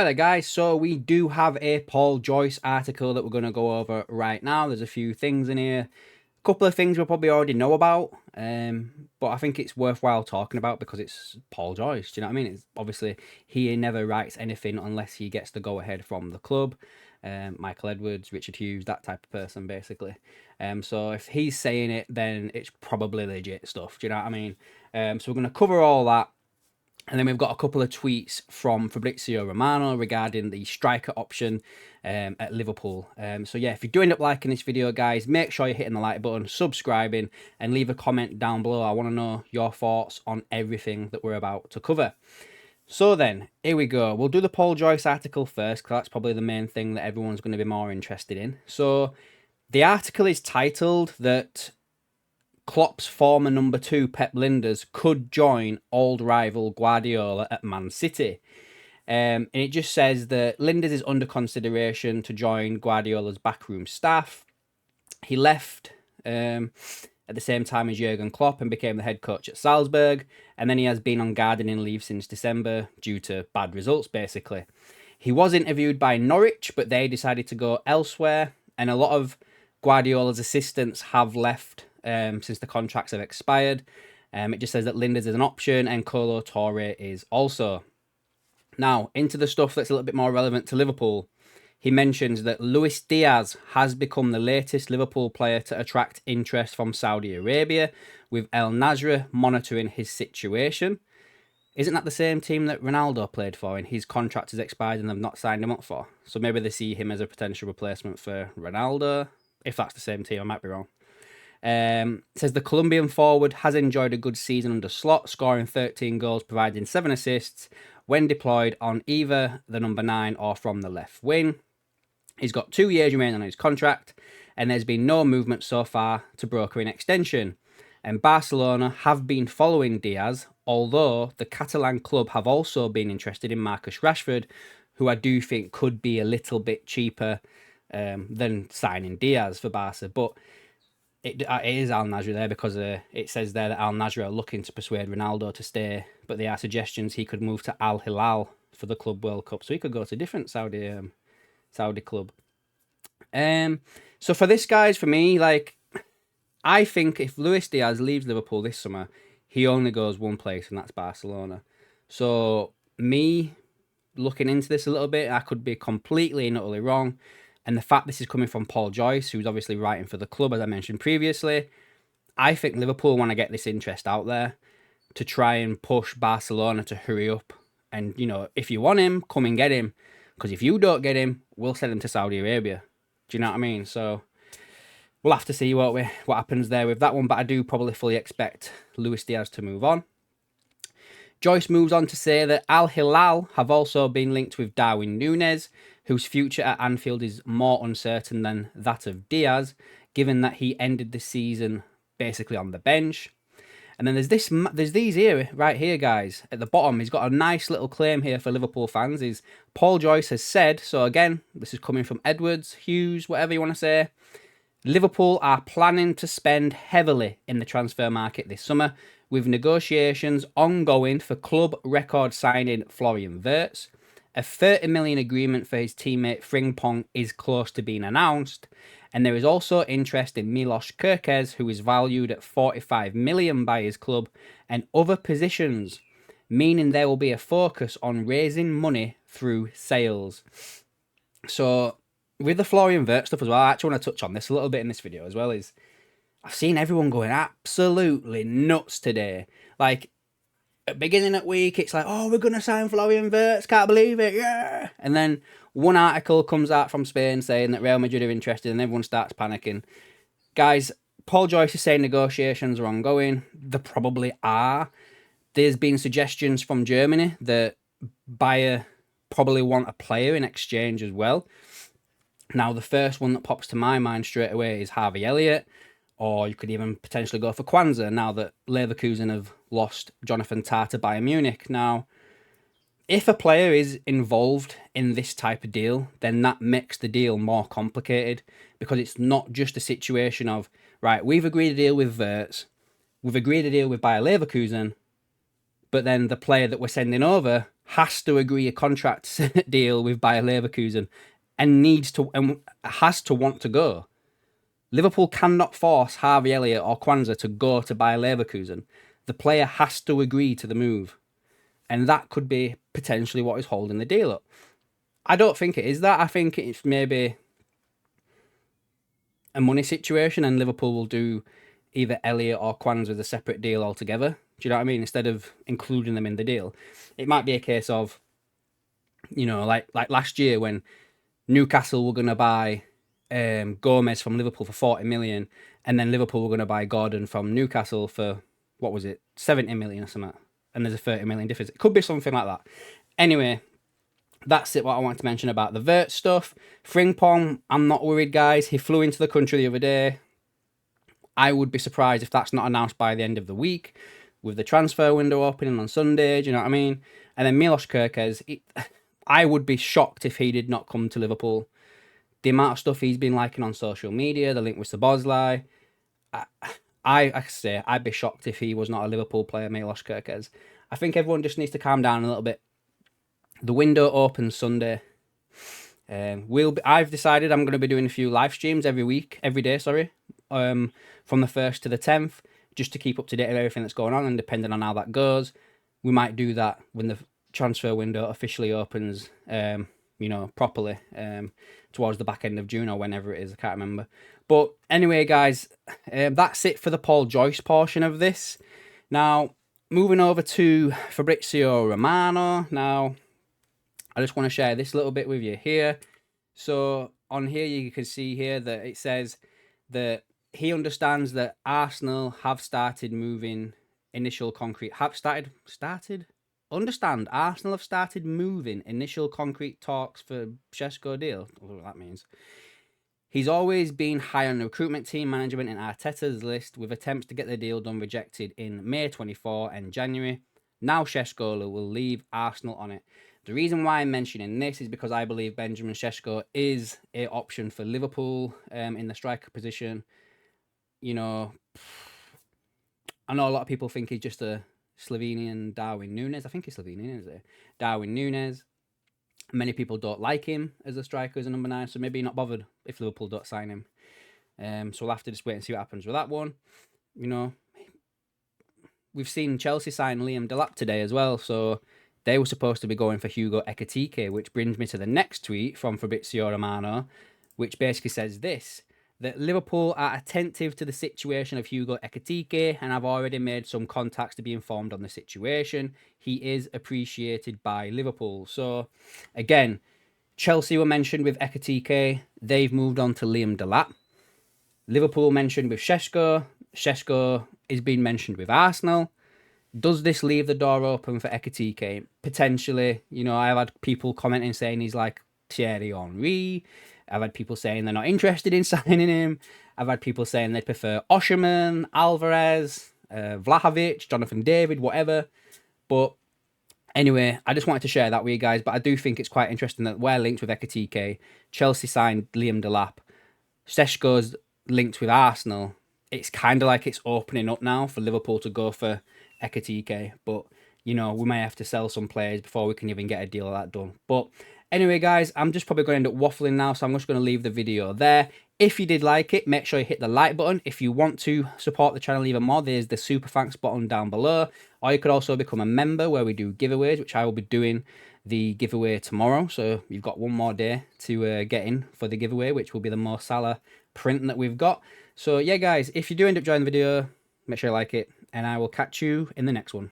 Hi there guys, so we do have a Paul Joyce article that we're going to go over right now. There's a few things in here, a couple of things we probably already know about, but I think it's worthwhile talking about because it's Paul Joyce, do you know what I mean? It's obviously, he never writes anything unless he gets the go-ahead from the club. Michael Edwards, Richard Hughes, that type of person basically. So if he's saying it, then it's probably legit stuff, do you know what I mean? So we're going to cover all that. And then we've got a couple of tweets from Fabrizio Romano regarding the striker option at Liverpool. So yeah, if you do end up liking this video, guys, make sure you're hitting the like button, subscribing, and leave a comment down below. I want to know your thoughts on everything that we're about to cover. So then, here we go. We'll do the Paul Joyce article first, because that's probably the main thing that everyone's going to be more interested in. So the article is titled that Klopp's former number 2, Pep Lijnders, could join old rival Guardiola at Man City. And it just says that Lijnders is under consideration to join Guardiola's backroom staff. He left at the same time as Jurgen Klopp and became the head coach at Salzburg. And then he has been on gardening leave since December due to bad results, basically. He was interviewed by Norwich, but they decided to go elsewhere. And a lot of Guardiola's assistants have left since the contracts have expired. It just says that Lijnders is an option and Kolo Touré is also. Now, into the stuff that's a little bit more relevant to Liverpool. He mentions that Luis Diaz has become the latest Liverpool player to attract interest from Saudi Arabia, with Al-Nassr monitoring his situation. Isn't that the same team that Ronaldo played for and his contract has expired and they've not signed him up for? So maybe they see him as a potential replacement for Ronaldo. If that's the same team, I might be wrong. Says the Colombian forward has enjoyed a good season under Slot, scoring 13 goals, providing 7 assists when deployed on either the number 9 or from the left wing. He's got 2 years remaining on his contract, and there's been no movement so far to broker an extension. And Barcelona have been following Diaz, although the Catalan club have also been interested in Marcus Rashford, who I do think could be a little bit cheaper than signing Diaz for Barca. But it is Al-Nassr there because it says there that Al-Nassr are looking to persuade Ronaldo to stay, but there are suggestions he could move to Al-Hilal for the Club World Cup, so he could go to a different Saudi club. So for this, guys, for me, like, I think if Luis Diaz leaves Liverpool this summer, he only goes one place, and that's Barcelona. So me looking into this a little bit, I could be completely and utterly wrong. And the fact this is coming from Paul Joyce, who's obviously writing for the club, as I mentioned previously, I think Liverpool want to get this interest out there to try and push Barcelona to hurry up. And, you know, if you want him, come and get him. Because if you don't get him, we'll send him to Saudi Arabia. Do you know what I mean? So we'll have to see what happens there with that one. But I do probably fully expect Luis Diaz to move on. Joyce moves on to say that Al-Hilal have also been linked with Darwin Núñez, whose future at Anfield is more uncertain than that of Diaz, given that he ended the season basically on the bench. And then there's these here, right here, guys. At the bottom, he's got a nice little claim here for Liverpool fans. Is Paul Joyce has said, so again, this is coming from Edwards, Hughes, whatever you want to say, Liverpool are planning to spend heavily in the transfer market this summer, with negotiations ongoing for club record signing Florian Wirtz. A 30 million agreement for his teammate Frimpong is close to being announced, and there is also interest in Milos Kerkez, who is valued at 45 million by his club, and other positions, meaning there will be a focus on raising money through sales. So with the Florian Wirtz stuff as well, I actually want to touch on this a little bit in this video as well, is I've seen everyone going absolutely nuts today. Like, at the beginning of the week, it's like, oh, we're going to sign Florian Wirtz, can't believe it, yeah. And then one article comes out from Spain saying that Real Madrid are interested and everyone starts panicking. Guys, Paul Joyce is saying negotiations are ongoing. They probably are. There's been suggestions from Germany that Bayer probably want a player in exchange as well. Now, the first one that pops to my mind straight away is Harvey Elliott. Or you could even potentially go for Kwanzaa now that Leverkusen have lost Jonathan Tah to Bayern Munich. Now, if a player is involved in this type of deal, then that makes the deal more complicated because it's not just a situation of, right, we've agreed a deal with Wirtz, we've agreed a deal with Bayer Leverkusen, but then the player that we're sending over has to agree a contract deal with Bayer Leverkusen and has to want to go. Liverpool cannot force Harvey Elliott or Kwanzaa to go to Bayer Leverkusen. The player has to agree to the move. And that could be potentially what is holding the deal up. I don't think it is that. I think it's maybe a money situation, and Liverpool will do either Elliott or Kwanzaa as a separate deal altogether. Do you know what I mean? Instead of including them in the deal. It might be a case of, you know, like last year when Newcastle were going to buy Gomez from Liverpool for 40 million, and then Liverpool were going to buy Gordon from Newcastle for, what was it, 70 million or something, and there's a 30 million difference. It could be something like that. Anyway, that's it, what I wanted to mention about the Wirtz stuff. Frimpong, I'm not worried, guys. He flew into the country the other day. I would be surprised if that's not announced by the end of the week, with the transfer window opening on Sunday, do you know what I mean? And then Milos Kerkez, I would be shocked if he did not come to Liverpool. The amount of stuff he's been liking on social media, the link with Szoboszlai, I say I'd be shocked if he was not a Liverpool player, Milos Kerkez. I think everyone just needs to calm down a little bit. The window opens Sunday. I've decided I'm going to be doing a few live streams every day, from the 1st to the 10th, just to keep up to date with everything that's going on, and depending on how that goes, we might do that when the transfer window officially opens, properly, towards the back end of June or whenever it is, I can't remember. But anyway, guys, that's it for the Paul Joyce portion of this. Now, moving over to Fabrizio Romano. Now, I just want to share this little bit with you here. So on here, you can see here that it says that he understands that Arsenal have started moving initial concrete. Arsenal have started moving initial concrete talks for Šeško deal. I don't know what that means. He's always been high on the recruitment team management in Arteta's list, with attempts to get the deal done rejected in May 24 and January. Now Šeško will leave Arsenal on it. The reason why I'm mentioning this is because I believe Benjamin Šeško is an option for Liverpool in the striker position. You know, I know a lot of people think he's just a Slovenian Darwin Núñez. I think he's Slovenian, isn't it? Darwin Núñez. Many people don't like him as a striker, as a number 9, so maybe not bothered if Liverpool don't sign him. So we'll have to just wait and see what happens with that one. You know, we've seen Chelsea sign Liam Delap today as well, so they were supposed to be going for Hugo Ekitike, which brings me to the next tweet from Fabrizio Romano, which basically says this: that Liverpool are attentive to the situation of Hugo Ekitike and have already made some contacts to be informed on the situation. He is appreciated by Liverpool. So, again, Chelsea were mentioned with Ekitike. They've moved on to Liam Delap. Liverpool mentioned with Šeško. Šeško is being mentioned with Arsenal. Does this leave the door open for Ekitike? Potentially. You know, I've had people commenting saying he's like Thierry Henry. I've had people saying they're not interested in signing him. I've had people saying they'd prefer Osherman, Alvarez, Vlahovic, Jonathan David, whatever. But anyway, I just wanted to share that with you guys. But I do think it's quite interesting that we're linked with Ekitike. Chelsea signed Liam Delap. Šeško's linked with Arsenal. It's kind of like it's opening up now for Liverpool to go for Ekitike. But, you know, we may have to sell some players before we can even get a deal like that done. But anyway, guys, I'm just probably going to end up waffling now, so I'm just going to leave the video there. If you did like it, make sure you hit the like button. If you want to support the channel even more, there's the super thanks button down below. Or you could also become a member where we do giveaways, which I will be doing the giveaway tomorrow. So you've got one more day to get in for the giveaway, which will be the Mo Salah print that we've got. So yeah, guys, if you do end up joining the video, make sure you like it, and I will catch you in the next one.